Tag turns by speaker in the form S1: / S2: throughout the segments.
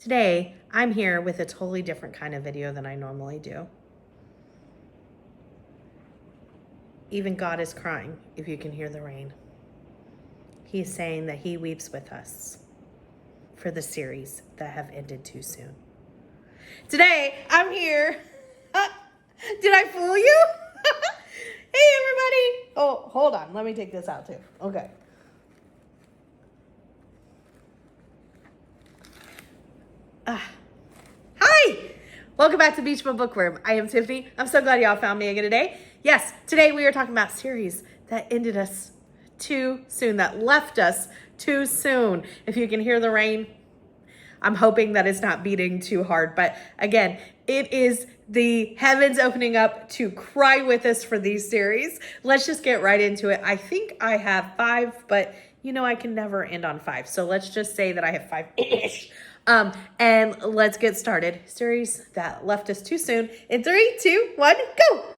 S1: Today, I'm here with a totally different kind of video than I normally do. Even God is crying, if you can hear the rain. He is saying that he weeps with us for the series that have ended too soon. Today, I'm here. Did I fool you? Hey, everybody. Oh, hold on. Let me take this out, too. Okay. Hi! Welcome back to Beach Bum Bookworm. I am Tiffany. I'm so glad y'all found me again today. Yes, today we are talking about series that ended us too soon, that left us too soon. If you can hear the rain, I'm hoping that it's not beating too hard. But again, it is the heavens opening up to cry with us for these series. Let's just get right into it. I think I have 5, but you know I can never end on 5. So let's just say that I have 5-ish. And let's get started. Series that left us too soon. In 3, 2, 1, go!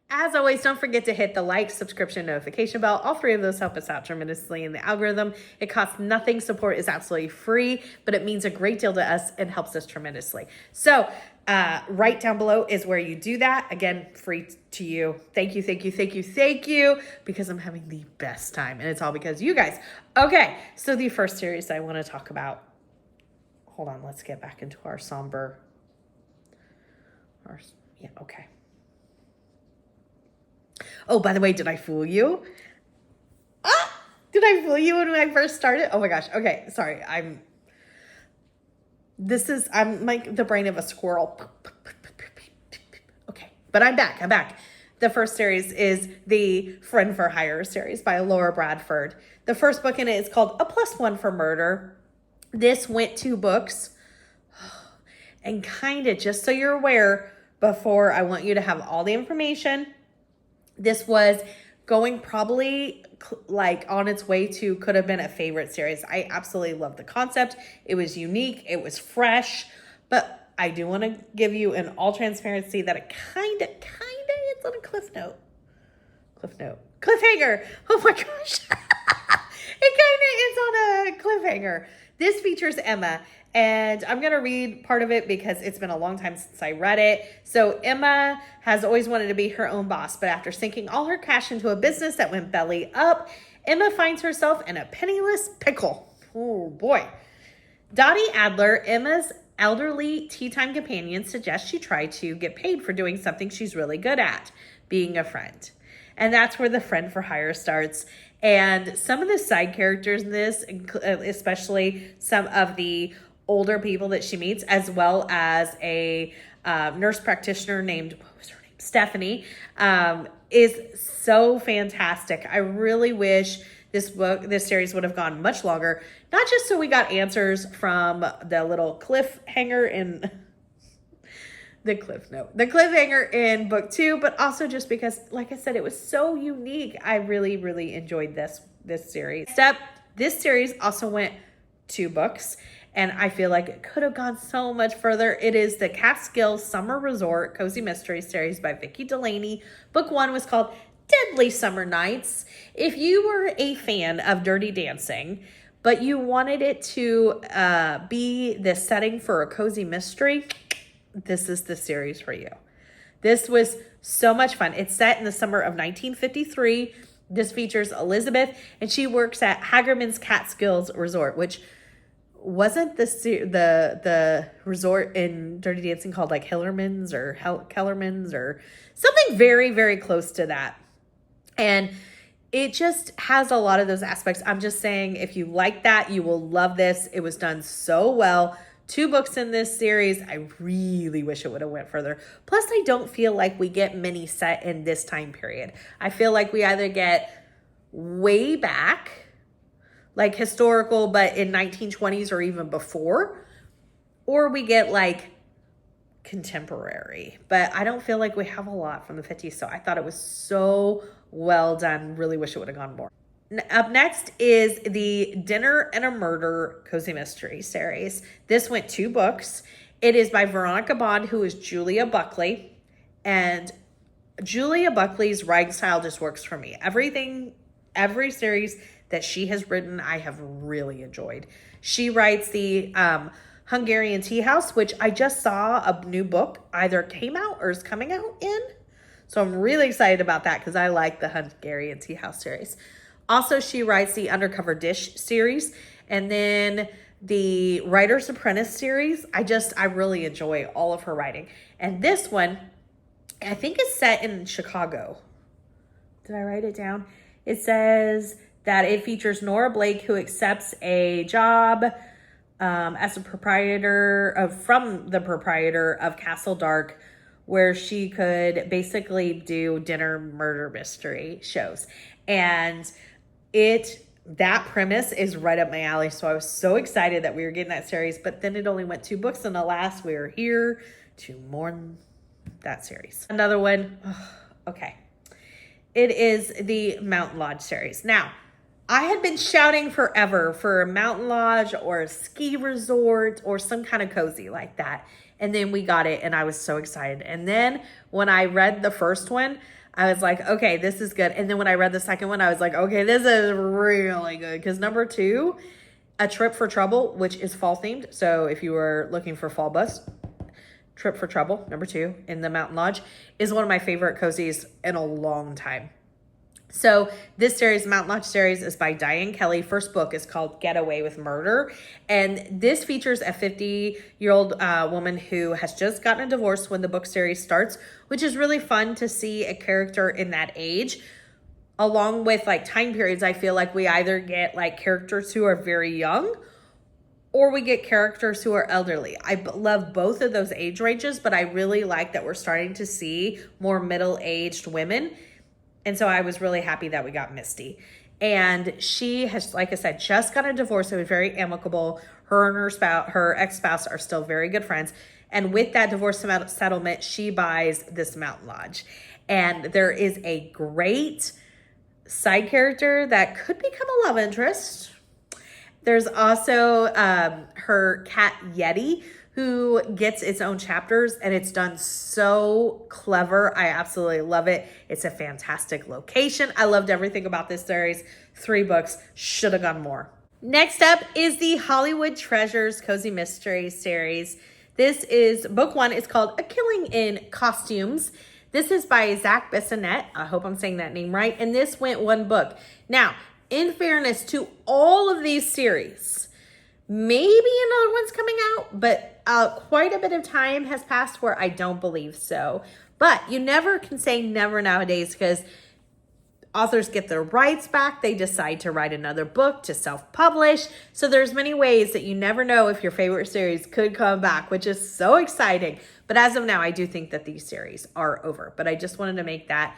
S1: As always, don't forget to hit the like, subscription, notification bell. All 3 of those help us out tremendously in the algorithm. It costs nothing. Support is absolutely free, but it means a great deal to us and helps us tremendously. So right down below is where you do that. Again, free to you. Thank you, thank you, thank you, thank you, because I'm having the best time, and it's all because you guys. Okay, so the first series I want to talk about. Hold on, let's get back into our somber. Yeah, okay. Oh, by the way, did I fool you? Did I fool you when I first started? Oh my gosh. Okay, sorry. I'm like the brain of a squirrel. Okay, but I'm back. The first series is the Friend for Hire series by Laura Bradford. The first book in it is called A +1 for Murder. This went 2 books. And kind of, just so you're aware, before I want you to have all the information, this was going probably like on its way to could have been a favorite series. I absolutely love the concept. It was unique. It was fresh. But I do want to give you in all transparency that it kind of it's on a cliffhanger. Oh my gosh. It kind of is on a cliffhanger. This features Emma. And I'm going to read part of it because it's been a long time since I read it. So Emma has always wanted to be her own boss, but after sinking all her cash into a business that went belly up, Emma finds herself in a penniless pickle. Oh boy. Dottie Adler, Emma's elderly tea time companion, suggests she try to get paid for doing something she's really good at, being a friend. And that's where the Friend for Hire starts. And some of the side characters in this, especially some of the older people that she meets, as well as a nurse practitioner named, what was her name? Stephanie, is so fantastic. I really wish this series would have gone much longer, not just so we got answers from the little cliffhanger in the cliffhanger in book 2, but also just because, like I said, it was so unique. I really, really enjoyed this series. This series also went 2 books, and I feel like it could have gone so much further. It is the Catskills Summer Resort Cozy Mystery Series by Vicki Delany. Book 1 was called Deadly Summer Nights. If you were a fan of Dirty Dancing, but you wanted it to be the setting for a cozy mystery, this is the series for you. This was so much fun. It's set in the summer of 1953. This features Elizabeth, and she works at Hagerman's Catskills Resort, which wasn't the resort in Dirty Dancing called like Hillerman's or Kellerman's or something very, very close to that. And it just has a lot of those aspects. I'm just saying, if you like that, you will love this. It was done so well. 2 books in this series. I really wish it would have went further. Plus, I don't feel like we get many set in this time period. I feel like we either get way back, like historical, but in 1920s or even before, or we get like contemporary. But I don't feel like we have a lot from the 50s. So I thought it was so well done. Really wish it would have gone more. Up next is the Dinner and a Murder Cozy Mystery series. This went 2 books. It is by Veronica Bond, who is Julia Buckley. And Julia Buckley's writing style just works for me. Everything every series that she has written, I have really enjoyed. She writes the Hungarian Tea House, which I just saw a new book either came out or is coming out in. So I'm really excited about that because I like the Hungarian Tea House series. Also, she writes the Undercover Dish series, and then the Writer's Apprentice series. I really enjoy all of her writing. And this one, I think is set in Chicago. Did I write it down? It says that it features Nora Blake, who accepts a job as a from the proprietor of Castle Dark, where she could basically do dinner murder mystery shows. And that premise is right up my alley. So I was so excited that we were getting that series, but then it only went 2 books, and alas, we are here to mourn that series. Another one. Okay. It is the Mountain Lodge series. Now, I had been shouting forever for a mountain lodge or a ski resort or some kind of cozy like that. And then we got it, and I was so excited. And then when I read the first one, I was like, okay, this is good. And then when I read the second one, I was like, okay, this is really good. Because number 2, A Trip for Trouble, which is fall themed. So if you were looking for fall bus, Trip for Trouble, number 2, in the Mountain Lodge, is one of my favorite cozies in a long time. So this series, Mountain Lodge series, is by Diane Kelly. First book is called Getaway with Murder. And this features a 50-year-old woman who has just gotten a divorce when the book series starts, which is really fun to see a character in that age. Along with like time periods, I feel like we either get like characters who are very young or we get characters who are elderly. I love both of those age ranges, but I really like that we're starting to see more middle-aged women. And so I was really happy that we got Misty. And she has, like I said, just got a divorce. It was very amicable. Her and her ex-spouse are still very good friends. And with that divorce settlement, she buys this mountain lodge. And there is a great side character that could become a love interest. There's also her cat Yeti, who gets its own chapters, and it's done so clever. I absolutely love it. It's a fantastic location. I loved everything about this series. 3 books, should have gone more. Next up is the Hollywood Treasures Cozy Mystery series. This is book 1. It's called A Killing in Costumes. This is by Zac Bissonnette. I hope I'm saying that name right. And this went 1 book. Now, in fairness to all of these series, maybe another one's coming out, but quite a bit of time has passed where I don't believe so. But you never can say never nowadays, because authors get their rights back. They decide to write another book, to self-publish. So there's many ways that you never know if your favorite series could come back, which is so exciting. But as of now, I do think that these series are over. But I just wanted to make that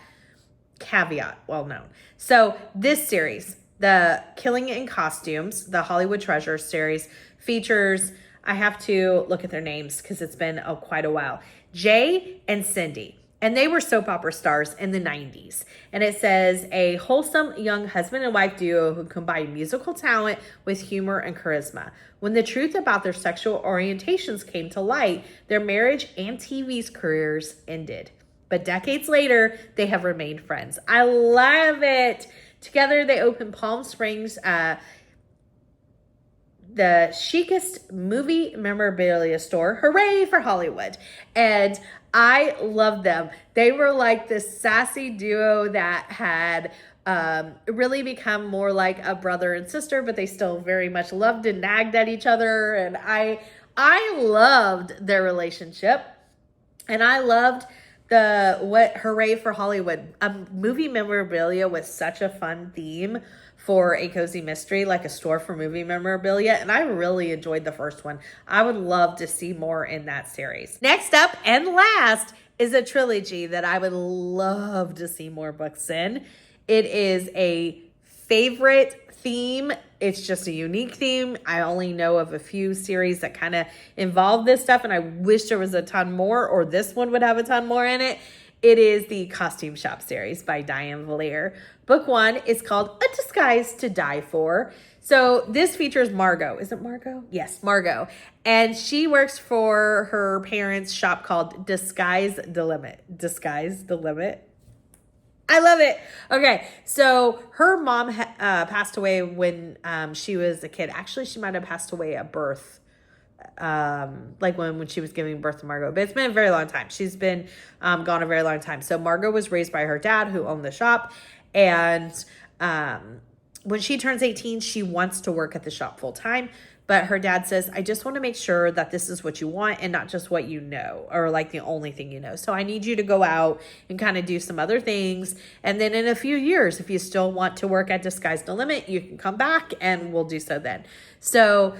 S1: caveat well known. So this series, the Killing in Costumes, the Hollywood Treasures series, features, I have to look at their names because it's been quite a while, Jay and Cindy. And they were soap opera stars in the 90s. And it says, a wholesome young husband and wife duo who combine musical talent with humor and charisma. When the truth about their sexual orientations came to light, their marriage and TV's careers ended. But decades later, they have remained friends. I love it. Together, they opened Palm Springs, the chicest movie memorabilia store. Hooray for Hollywood. And I love them. They were like this sassy duo that had really become more like a brother and sister, but they still very much loved and nagged at each other. And I loved their relationship. And I loved Hooray for Hollywood. Movie memorabilia was such a fun theme for a cozy mystery, like a store for movie memorabilia. And I really enjoyed the first one. I would love to see more in that series. Next up and last is a trilogy that I would love to see more books in. It is a favorite theme. It's just a unique theme. I only know of a few series that kind of involve this stuff, and I wish there was a ton more, or this one would have a ton more in it. It is the Costume Shop series by Diane Vallere. Book 1 is called A Disguise to Die For. So this features Margot. Is it Margot? Yes, Margot. And she works for her parents' shop called Disguise the Limit. Disguise the Limit. I love it. Okay, so her mom passed away when she was a kid. Actually, she might have passed away at birth, like when she was giving birth to Margot. But it's been a very long time. She's been gone a very long time. So Margot was raised by her dad, who owned the shop, and when she turns 18, she wants to work at the shop full time. But her dad says, I just want to make sure that this is what you want and not just what you know, or like the only thing you know. So I need you to go out and kind of do some other things. And then in a few years, if you still want to work at Disguise No Limit, you can come back and we'll do so then. So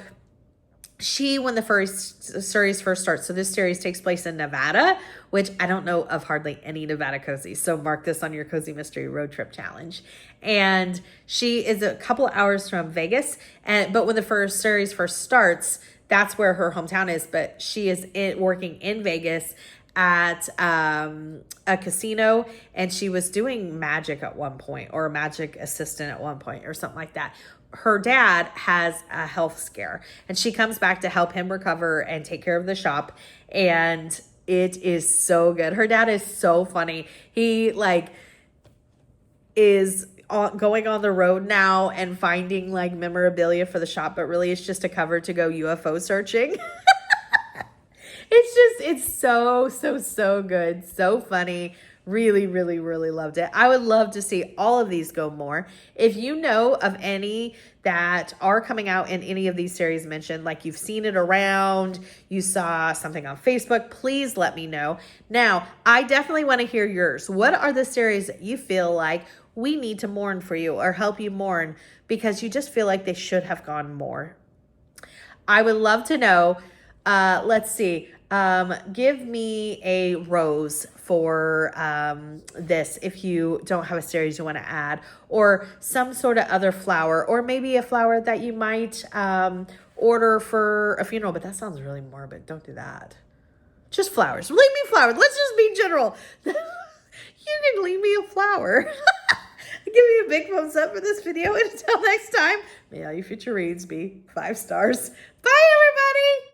S1: when the first series first starts, so this series takes place in Nevada, which I don't know of hardly any Nevada cozies. So mark this on your Cozy Mystery Road Trip Challenge. And she is a couple hours from Vegas. But when the first series first starts, that's where her hometown is. But she is working in Vegas at a casino, and she was doing magic at one point, or a magic assistant at one point, or something like that. Her dad has a health scare, and she comes back to help him recover and take care of the shop. And it is so good. Her dad is so funny. He is going on the road now and finding like memorabilia for the shop, but really it's just a cover to go UFO searching. It's so good. So funny. Really, really, really loved it. I would love to see all of these go more. If you know of any that are coming out in any of these series mentioned, like you've seen it around, you saw something on Facebook, please let me know. Now, I definitely want to hear yours. What are the series that you feel like we need to mourn for you or help you mourn because you just feel like they should have gone more? I would love to know. Let's see. Give me a rose for this if you don't have a series you want to add, or some sort of other flower, or maybe a flower that you might order for a funeral. But that sounds really morbid. Don't do that. Just flowers. Leave me flowers. Let's just be general. You can leave me a flower. Give me a big thumbs up for this video. And until next time, may all your future reads be 5 stars. Bye, everybody.